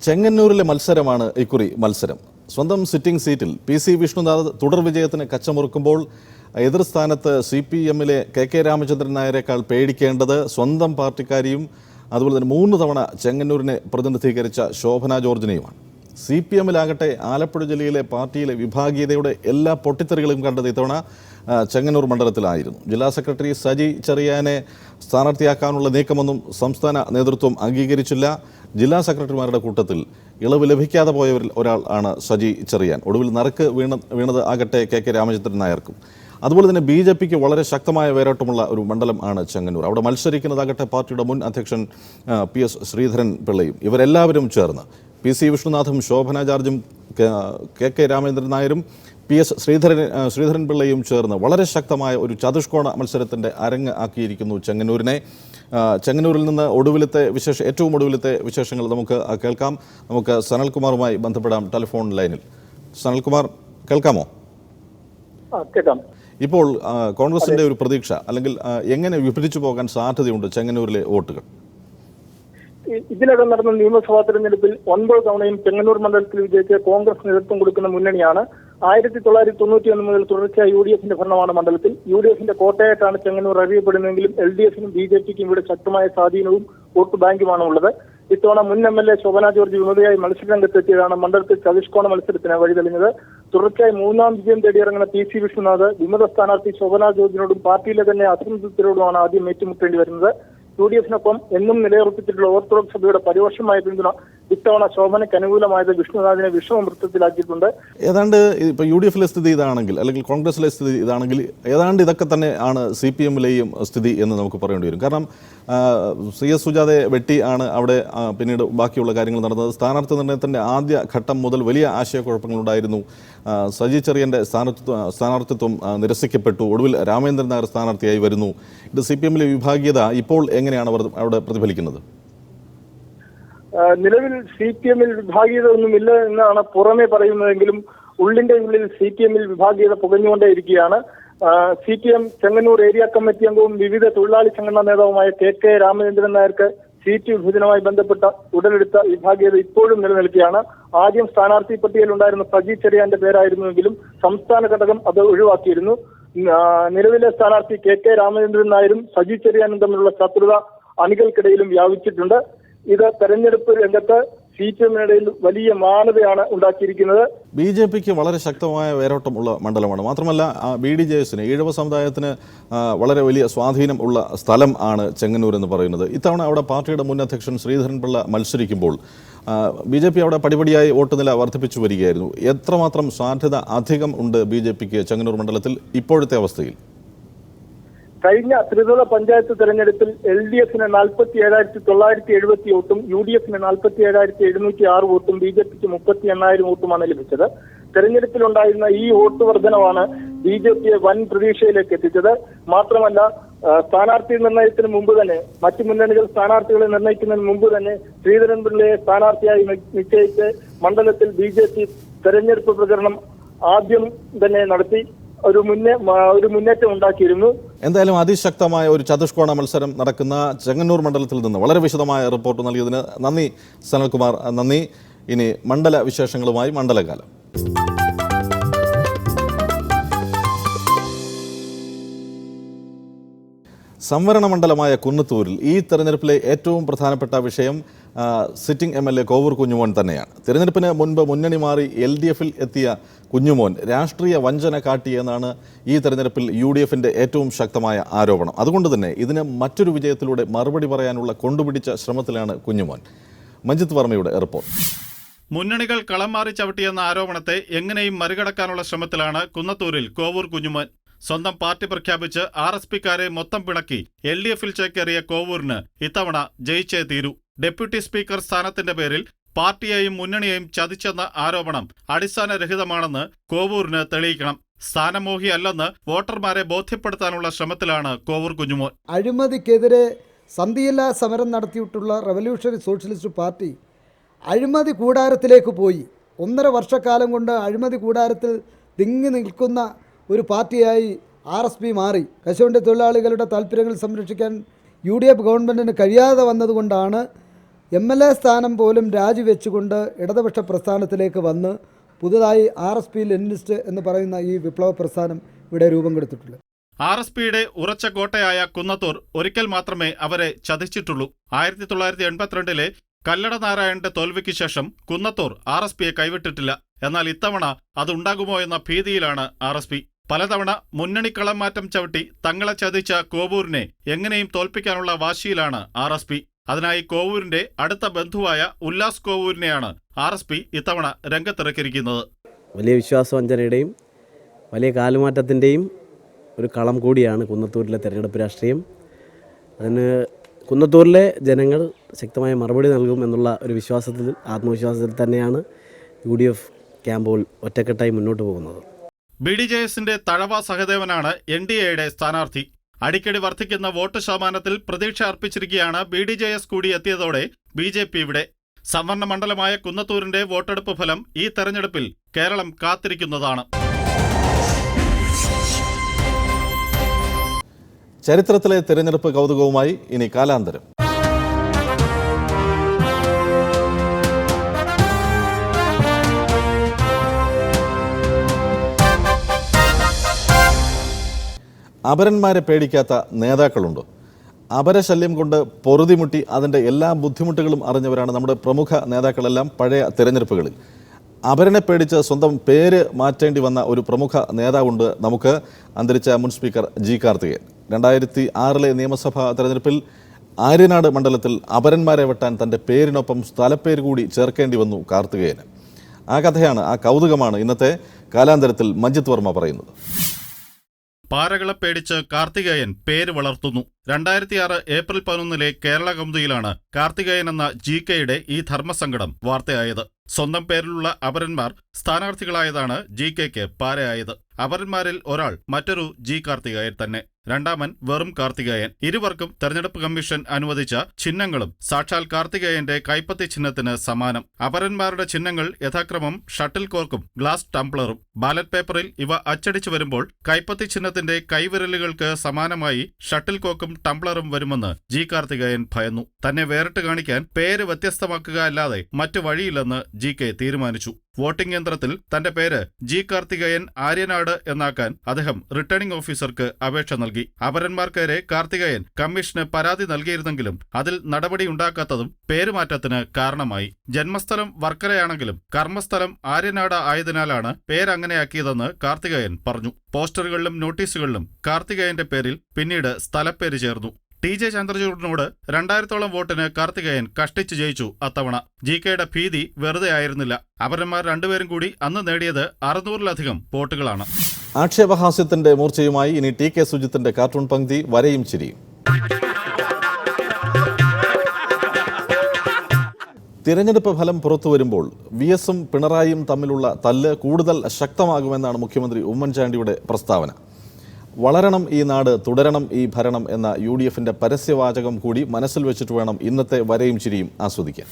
ചെങ്ങന്നൂരിലെ മത്സരമാണ് ഇക്കുറി മത്സരം. സ്വന്തം സിറ്റിംഗ് സീറ്റിൽ PC വിഷ്ണുനാഥ് തുടർ വിജയത്തിന് കച്ചമുറുക്കുമ്പോൾ എതിർ സ്ഥാനത്ത് CPM-ലെ KK രാമചന്ദ്രൻ നായരെക്കാൾ പേടിക്കേണ്ടത് സ്വന്തം പാർട്ടിക്കാരിയും അതുപോലെ തന്നെ 3 തവണ ചെങ്ങന്നൂരിനെ പ്രതിനിധീകരിച്ച ശോഭന ജോർജിനെയുമാണ്. CPM-ലാകട്ടെ ആലപ്പുഴ ജില്ലയിലെ പാർട്ടിയിലെ വിഭാഗീയതയുടെ എല്ലാ പൊട്ടിത്തെറികളും കണ്ടത് ഇത്തവണ ചെങ്ങന്നൂർ മണ്ഡലത്തിലായിരുന്നു. ജില്ലാ സെക്രട്ടറി സജി ചെറിയാനെ സ്ഥാനാർത്ഥിയാക്കാനുള്ള നീക്കമൊന്നും സംസ്ഥാന നേതൃത്വം അംഗീകരിച്ചില്ല. ജില്ലാ സെക്രട്ടറിമാരുടെ കൂട്ടത്തിൽ ഇളവ് ലഭിക്കാതെ പോയവരിൽ ഒരാൾ ആണ് സജി ചെറിയാൻ. ഒടുവിൽ നറുക്ക് വീണത് ആകട്ടെ KK രാമചന്ദ്രൻ നായർക്കും. അതുപോലെ തന്നെ BJPക്ക് വളരെ ശക്തമായ വേരോട്ടമുള്ള ഒരു മണ്ഡലം ആണ് ചെങ്ങന്നൂർ. അവിടെ മത്സരിക്കുന്നതാകട്ടെ പാർട്ടിയുടെ മുൻ അധ്യക്ഷൻ PS ശ്രീധരൻ പിള്ളയും. ഇവരെല്ലാവരും ചേർന്ന് PC വിഷ്ണുനാഥും ശോഭന ജോർജും KK രാമചന്ദ്രൻ നായരും PS ശ്രീധരൻ പിള്ളയും ചേർന്ന് വളരെ ശക്തമായ ഒരു ചതുഷ്കോണ മത്സരത്തിൻ്റെ അരങ്ങ് ആക്കിയിരിക്കുന്നു ചെങ്ങന്നൂരിനെ. ചെങ്ങന്നൂരിൽ നിന്ന് ഏറ്റവും ഒടുവിലത്തെ വിശേഷങ്ങൾ നമുക്ക് കേൾക്കാം. നമുക്ക് സനൽകുമാറുമായി ബന്ധപ്പെടാം ടെലിഫോൺ ലൈനിൽ. സനൽകുമാർ, കേൾക്കാമോ? കേൾക്കാം. ഇപ്പോൾ കോൺഗ്രസിന്റെ ഒരു പ്രതീക്ഷ അല്ലെങ്കിൽ എങ്ങനെ വിഭജിച്ചു പോകാൻ സാധ്യതയുണ്ട് ചെങ്ങന്നൂരിലെ വോട്ടുകൾ? ഇതിനകം നടന്ന നിയമസഭാ തെരഞ്ഞെടുപ്പിൽ 9 തവണയും ചെങ്ങന്നൂർ മണ്ഡലത്തിൽ വിജയിച്ച കോൺഗ്രസ് നേതൃത്വം കൊടുക്കുന്ന മുന്നണിയാണ്. 1991 മുതൽ തുടർച്ചയായി UDF-ന്റെ ഭരണമാണ് മണ്ഡലത്തിൽ. UDF-ന്റെ കോട്ടയായിട്ടാണ് ചെങ്ങന്നൂർ അറിയപ്പെടുന്നതെങ്കിലും LDF-നും BJPക്കും ഇവിടെ ശക്തമായ സ്വാധീനവും വോട്ട് ബാങ്കുമാണ് ഉള്ളത്. ഇത്തവണ മുൻ MLA ശോഭന ജോർജ് വിമതയായി മത്സരരംഗത്തെത്തിയതാണ് മണ്ഡലത്തിൽ ചതുഷ്കോണ മത്സരത്തിന് വഴിതെളിഞ്ഞത്. തുടർച്ചയായി 3ാം വിജയം തേടിയിറങ്ങുന്ന PC വിഷ്ണുനാഥ് വിമത സ്ഥാനാർത്ഥി ശോഭന ജോർജിനോടും പാർട്ടിയിലെ തന്നെ അസംതൃപ്തരോടുമാണ് ആദ്യം ഏറ്റുമുട്ടേണ്ടി വരുന്നത്. UDF-നൊപ്പം എന്നും നിലയുറപ്പിച്ചിട്ടുള്ള ഓർത്തഡോക്സ് സഭയുടെ പരോക്ഷമായ പിന്തുണ ഇത്തവണ ശോഭനയ്ക്ക് അനുകൂലമായത് വിഷ്ണുനാഥിനെ വിഷമവൃത്തത്തിലാക്കിയിട്ടുണ്ട്. ഏതാണ്ട് ഇപ്പോൾ UDF-ലെ സ്ഥിതി ഇതാണെങ്കിൽ അല്ലെങ്കിൽ കോൺഗ്രസിലെ സ്ഥിതി ഇതാണെങ്കിൽ ഏതാണ്ട് ഇതൊക്കെ തന്നെ ആണ് CPM-ലെയും സ്ഥിതി എന്ന് നമുക്ക് പറയേണ്ടി വരും. കാരണം CS സുജാതയെ വെട്ടി ആണ് അവിടെ പിന്നീട് ബാക്കിയുള്ള കാര്യങ്ങൾ നടന്നത്. സ്ഥാനാർത്ഥി നിർണയത്തിൻ്റെ ആദ്യ ഘട്ടം മുതൽ വലിയ ആശയക്കുഴപ്പങ്ങളുണ്ടായിരുന്നു. സജി ചെറിയൻ്റെ സ്ഥാനാർത്ഥിത്വം നിരസിക്കപ്പെട്ടു. ഒടുവിൽ രാമേന്ദ്രൻ നായർ സ്ഥാനാർത്ഥിയായി വരുന്നു. ഇത് CPM-ലെ വിഭാഗീയത ഇപ്പോൾ എങ്ങനെയാണ് അവിടെ പ്രതിഫലിക്കുന്നത്? നിലവിൽ CPM-ൽ വിഭാഗീയത ഒന്നുമില്ല എന്നാണ് പുറമെ പറയുന്നതെങ്കിലും ഉള്ളിന്റെ ഉള്ളിൽ CPM-ൽ വിഭാഗീയത പുകഞ്ഞുകൊണ്ടേയിരിക്കുകയാണ്. CPM ചെങ്ങന്നൂർ ഏരിയ കമ്മിറ്റി അംഗവും വിവിധ തൊഴിലാളി സംഘടനാ നേതാവുമായ KK രാമചന്ദ്രൻ നായർക്ക് സീറ്റ് വിഭജനവുമായി ബന്ധപ്പെട്ട ഉടലെടുത്ത വിഭാഗീയത ഇപ്പോഴും നിലനിൽക്കുകയാണ്. ആദ്യം സ്ഥാനാർത്ഥി പട്ടികയിൽ ഉണ്ടായിരുന്ന സജി ചെറിയാന്റെ പേരായിരുന്നുവെങ്കിലും സംസ്ഥാന ഘടകം അത് ഒഴിവാക്കിയിരുന്നു. നിലവിലെ സ്ഥാനാർത്ഥി KK രാമചന്ദ്രൻ നായരും സജി ചെറിയാനും തമ്മിലുള്ള ശത്രുത അണികൾക്കിടയിലും വ്യാപിച്ചിട്ടുണ്ട്. ഇത് തെരഞ്ഞെടുപ്പ് രംഗത്ത് CPM-നിടയിൽ വലിയ മാനതയാണ് ഉണ്ടാക്കിയിരിക്കുന്നത്. BJPക്ക് വളരെ ശക്തമായ വേരോട്ടം ഉള്ള മണ്ഡലമാണ്. മാത്രമല്ല BDJS-ന് ഈഴവ സമുദായത്തിന് വളരെ വലിയ സ്വാധീനം ഉള്ള സ്ഥലം ആണ് ചെങ്ങന്നൂർ എന്ന് പറയുന്നത്. ഇത്തവണ അവിടെ പാർട്ടിയുടെ മുൻ അധ്യക്ഷൻ ശ്രീധരൻ പിള്ള മത്സരിക്കുമ്പോൾ BJP അവിടെ പടിപടിയായി വോട്ട് നില വർദ്ധിപ്പിച്ചു വരികയായിരുന്നു. എത്രമാത്രം സാധ്യത അധികം ഉണ്ട് BJPക്ക് ചെങ്ങന്നൂർ മണ്ഡലത്തിൽ ഇപ്പോഴത്തെ അവസ്ഥയിൽ? കഴിഞ്ഞ ത്രിതല പഞ്ചായത്ത് തെരഞ്ഞെടുപ്പിൽ LDF-ന് 47,970 വോട്ടും UDF-ന് 47,706 വോട്ടും BJPക്ക് 38,000 വോട്ടുമാണ് ലഭിച്ചത്. തെരഞ്ഞെടുപ്പിലുണ്ടായിരുന്ന ഈ വോട്ട് വർധനവാണ് BJPയെ വൻ പ്രതീക്ഷയിലേക്ക് എത്തിച്ചത്. മാത്രമല്ല സ്ഥാനാർത്ഥി നിർണയത്തിന് മുമ്പ് തന്നെ മറ്റു മുന്നണികൾ സ്ഥാനാർത്ഥികളെ നിർണയിക്കുന്നതിന് മുമ്പ് തന്നെ ശ്രീധരൻ പിള്ളയെ സ്ഥാനാർത്ഥിയായി നിശ്ചയിച്ച് മണ്ഡലത്തിൽ BJP തെരഞ്ഞെടുപ്പ് പ്രചരണം ആദ്യം തന്നെ നടത്തി ഒരു മുന്നേറ്റം ഉണ്ടാക്കിയിരുന്നു. എന്തായാലും അതിശക്തമായ ഒരു ചതുഷ്കോണ മത്സരം നടക്കുന്ന ചെങ്ങന്നൂർ മണ്ഡലത്തിൽ നിന്ന് വളരെ വിശദമായ റിപ്പോർട്ട് നൽകിയതിന് നന്ദി സനൽകുമാർ. നന്ദി. ഇനി മണ്ഡല വിശേഷങ്ങളുമായി മണ്ഡലകാലം. സംവരണ മണ്ഡലമായ കുന്നത്തൂരിൽ ഈ തെരഞ്ഞെടുപ്പിലെ ഏറ്റവും പ്രധാനപ്പെട്ട വിഷയം സിറ്റിംഗ് MLA കോവൂർ കുഞ്ഞുമോൻ തന്നെയാണ്. തിരഞ്ഞെടുപ്പിന് മുൻപ് മുന്നണി മാറി LDF-ൽ എത്തിയ കുഞ്ഞുമോൻ രാഷ്ട്രീയ വഞ്ചന കാട്ടിയെന്നാണ് ഈ തെരഞ്ഞെടുപ്പിൽ UDF-ന്റെ ഏറ്റവും ശക്തമായ ആരോപണം. അതുകൊണ്ട് തന്നെ ഇതിന് മറ്റൊരു വിജയത്തിലൂടെ മറുപടി പറയാനുള്ള കൊണ്ടുപിടിച്ച ശ്രമത്തിലാണ് കുഞ്ഞുമോൻ. മഞ്ജിത്ത് വർമ്മയുടെ റിപ്പോർട്ട്. മുന്നണികൾ കളം മാറി ചവിട്ടിയെന്ന ആരോപണത്തെ എങ്ങനെയും മറികടക്കാനുള്ള ശ്രമത്തിലാണ് കുന്നത്തൂരിൽ കോവൂർ കുഞ്ഞുമോൻ. സ്വന്തം പാർട്ടി പ്രഖ്യാപിച്ച് RSPക്കാരെ മൊത്തം പിണക്കി LDF-ൽ ചേക്കേറിയ കോവൂരിന് ഇത്തവണ ജയിച്ചേ തീരൂ. ഡെപ്യൂട്ടി സ്പീക്കർ സ്ഥാനത്തിന്റെ പേരിൽ പാർട്ടിയെയും മുന്നണിയെയും ചതിച്ചെന്ന ആരോപണം അടിസ്ഥാനരഹിതമാണെന്ന് കോവൂരിന് തെളിയിക്കണം. സ്ഥാനമോഹിയല്ലെന്ന് വോട്ടർമാരെ ബോധ്യപ്പെടുത്താനുള്ള ശ്രമത്തിലാണ് കോവൂർ കുഞ്ഞുമോൻ. അഴിമതിക്കെതിരെ സന്ധിയില്ലാ സമരം നടത്തിയിട്ടുള്ള റവല്യൂഷണറി സോഷ്യലിസ്റ്റ് പാർട്ടി അഴിമതി കൂടാരത്തിലേക്ക് പോയി. 1.5 വർഷക്കാലം കൊണ്ട് അഴിമതി കൂടാരത്തിൽ തിങ്ങി നിൽക്കുന്ന ഒരു പാർട്ടിയായി RSP മാറി. കശുവണ്ടി തൊഴിലാളികളുടെ താല്പര്യങ്ങൾ സംരക്ഷിക്കാൻ UDF ഗവൺമെൻറ്റിന് കഴിയാതെ വന്നതുകൊണ്ടാണ് MLA സ്ഥാനം പോലും രാജിവെച്ചുകൊണ്ട് ഇടതുപക്ഷ പ്രസ്ഥാനത്തിലേക്ക് വന്ന് പുതുതായി RSP ലെനിനിസ്റ്റ് എന്ന് പറയുന്ന ഈ വിപ്ലവ പ്രസ്ഥാനം ഇവിടെ രൂപം കൊടുത്തിട്ടുള്ളത്. RSPയുടെ ഉറച്ച കോട്ടയായ കുന്നത്തൂർ ഒരിക്കൽ മാത്രമേ അവരെ ചതിച്ചിട്ടുള്ളൂ. 1982 കല്ലട നാരായണന്റെ തോൽവിക്ക് ശേഷം കുന്നത്തൂർ RSPയെ കൈവിട്ടിട്ടില്ല. എന്നാൽ ഇത്തവണ അതുണ്ടാകുമോ എന്ന ഭീതിയിലാണ് RSP. പലതവണ മുന്നണി കളം മാറ്റം ചവിട്ടി തങ്ങളെ ചതിച്ച കോവൂരിനെ എങ്ങനെയും തോൽപ്പിക്കാനുള്ള വാശിയിലാണ് RSP. അതിനായി കോവൂരിന്റെ അടുത്ത ബന്ധുവായ ഉല്ലാസ് കോവൂരിനെയാണ് RSP ഇത്തവണ രംഗത്തിറക്കിയിരിക്കുന്നത്. വലിയ വിശ്വാസവഞ്ചനയുടെയും വലിയ കാലുമാറ്റത്തിൻ്റെയും ഒരു കളം കൂടിയാണ് കുന്നത്തൂരിലെ തെരഞ്ഞെടുപ്പ് രാഷ്ട്രീയം. അതിന് കുന്നത്തൂരിലെ ജനങ്ങൾ ശക്തമായ മറുപടി നൽകും എന്നുള്ള ഒരു ആത്മവിശ്വാസത്തിൽ തന്നെയാണ് UDF ക്യാമ്പുകൾ ഒറ്റക്കെട്ടായി മുന്നോട്ട് പോകുന്നത്. BDJSന്റെ തഴവ സഹദേവനാണ് NDAയുടെ സ്ഥാനാർത്ഥി. അടിക്കടി വർദ്ധിക്കുന്ന വോട്ട് ശതമാനത്തിൽ പ്രതീക്ഷ അർപ്പിച്ചിരിക്കുകയാണ് BDJS കൂടി എത്തിയതോടെ BJP ഇവിടെ. സംവരണ മണ്ഡലമായ കുന്നത്തൂരിന്റെ വോട്ടെടുപ്പ് ഫലം ഈ തെരഞ്ഞെടുപ്പിൽ കേരളം കാത്തിരിക്കുന്നതാണ്. ചരിത്രത്തിലെ തിരഞ്ഞെടുപ്പ് കൗതുകവുമായി ഇനി കാലാന്തരം. അപരന്മാരെ പേടിക്കാത്ത നേതാക്കളുണ്ടോ? അപരശല്യം കൊണ്ട് പൊറുതിമുട്ടി അതിൻ്റെ എല്ലാ ബുദ്ധിമുട്ടുകളും അറിഞ്ഞവരാണ് നമ്മുടെ പ്രമുഖ നേതാക്കളെല്ലാം പഴയ തിരഞ്ഞെടുപ്പുകളിൽ. അപരനെ പേടിച്ച് സ്വന്തം പേര് മാറ്റേണ്ടി വന്ന ഒരു പ്രമുഖ നേതാവുണ്ട് നമുക്ക്, അന്തരിച്ച മുൻ സ്പീക്കർ G. കാർത്തികേയൻ. 2006 നിയമസഭാ തെരഞ്ഞെടുപ്പിൽ ആര്യനാട് മണ്ഡലത്തിൽ അപരന്മാരെ വെട്ടാൻ തൻ്റെ പേരിനൊപ്പം സ്ഥലപ്പേര് കൂടി ചേർക്കേണ്ടി വന്നു കാർത്തികേയന്. ആ കഥയാണ്, ആ കൗതുകമാണ് ഇന്നത്തെ കാലാന്തരത്തിൽ മഞ്ജിത് വർമ്മ പറയുന്നത്. പാരകളെ പേടിച്ച് കാർത്തികേയൻ പേര് വളർത്തുന്നു. 2006 ഏപ്രിൽ 11 കേരള കൗമുദിയിലാണ് കാർത്തികേയൻ എന്ന GKയുടെ ഈ ധർമ്മസങ്കടം വാർത്തയായത്. സ്വന്തം പേരിലുള്ള അപരന്മാർ സ്ഥാനാർത്ഥികളായതാണ് GKയ്ക്ക് പാരയായത്. അപരന്മാരിൽ ഒരാൾ മറ്റൊരു G. കാർത്തികേയൻ തന്നെ. രണ്ടാമൻ വെറും കാർത്തികേയൻ. ഇരുവർക്കും തെരഞ്ഞെടുപ്പ് കമ്മീഷൻ അനുവദിച്ച ചിഹ്നങ്ങളും സാക്ഷാൽ കാർത്തികേയന്റെ കൈപ്പത്തി ചിഹ്നത്തിന് സമാനം. അപരന്മാരുടെ ചിഹ്നങ്ങൾ യഥാക്രമം ഷട്ടിൽ കോർക്കും ഗ്ലാസ് ടംപ്ലറും. ബാലറ്റ് പേപ്പറിൽ ഇവ അച്ചടിച്ചു വരുമ്പോൾ കൈപ്പത്തി ചിഹ്നത്തിന്റെ കൈവിരലുകൾക്ക് സമാനമായി ഷട്ടിൽ കോക്കും ടംപ്ലറും വരുമെന്ന് G. കാർത്തികേയൻ ഭയന്നു. തന്നെ വേറിട്ട് കാണിക്കാൻ പേര് വ്യത്യസ്തമാക്കുക അല്ലാതെ മറ്റു വഴിയില്ലെന്ന് GK തീരുമാനിച്ചു. വോട്ടിംഗ് യന്ത്രത്തിൽ തന്റെ പേര് G. കാർത്തികേയൻ ആര്യനാട് എന്നാക്കാൻ അദ്ദേഹം റിട്ടേണിംഗ് ഓഫീസർക്ക് അപേക്ഷ നൽകി. അപരന്മാർക്കെതിരെ കാർത്തികേയൻ കമ്മീഷന് പരാതി നൽകിയിരുന്നെങ്കിലും അതിൽ നടപടിയുണ്ടാക്കാത്തതും പേരുമാറ്റത്തിന് കാരണമായി. ജന്മസ്ഥലം വർക്കലയാണെങ്കിലും കർമ്മസ്ഥലം ആര്യനാട് ആയതിനാലാണ് പേരങ്ങനെയാക്കിയതെന്ന് കാർത്തികേയൻ പറഞ്ഞു. പോസ്റ്ററുകളിലും നോട്ടീസുകളിലും കാർത്തികേയന്റെ പേരിൽ പിന്നീട് സ്ഥലപ്പേര് ചേർന്നു. TJ ചന്ദ്രചൂഡിനോട് 2000-ഓളം വോട്ടിന് കാർത്തികേയൻ കഷ്ടിച്ചു ജയിച്ചു അത്തവണ. GKയുടെ ഭീതി വെറുതെ ആയിരുന്നില്ല. അപരന്മാർ രണ്ടുപേരും കൂടി അന്ന് നേടിയത് 600-ലധികം വോട്ടുകളാണ്. ആക്ഷേപഹാസ്യത്തിന്റെ മൂർച്ചയുമായി ഇനി TK സുജിത്തിന്റെ കാർട്ടൂൺ പങ്ക്തി വരയും ചിരിയും. തിരഞ്ഞെടുപ്പ് ഫലം പുറത്തു വരുമ്പോൾ VS-ഉം പിണറായിയും തമ്മിലുള്ള തല്ല് കൂടുതൽ ശക്തമാകുമെന്നാണ് മുഖ്യമന്ത്രി ഉമ്മൻചാണ്ടിയുടെ പ്രസ്താവന. വളരണം ഈ നാട്, തുടരണം ഈ ഭരണം എന്ന UDFന്റെ പരസ്യവാചകം കൂടി മനസ്സിൽ വെച്ചിട്ട് വേണം ഇന്നത്തെ വരയും ചിരിയും ആസ്വദിക്കാൻ.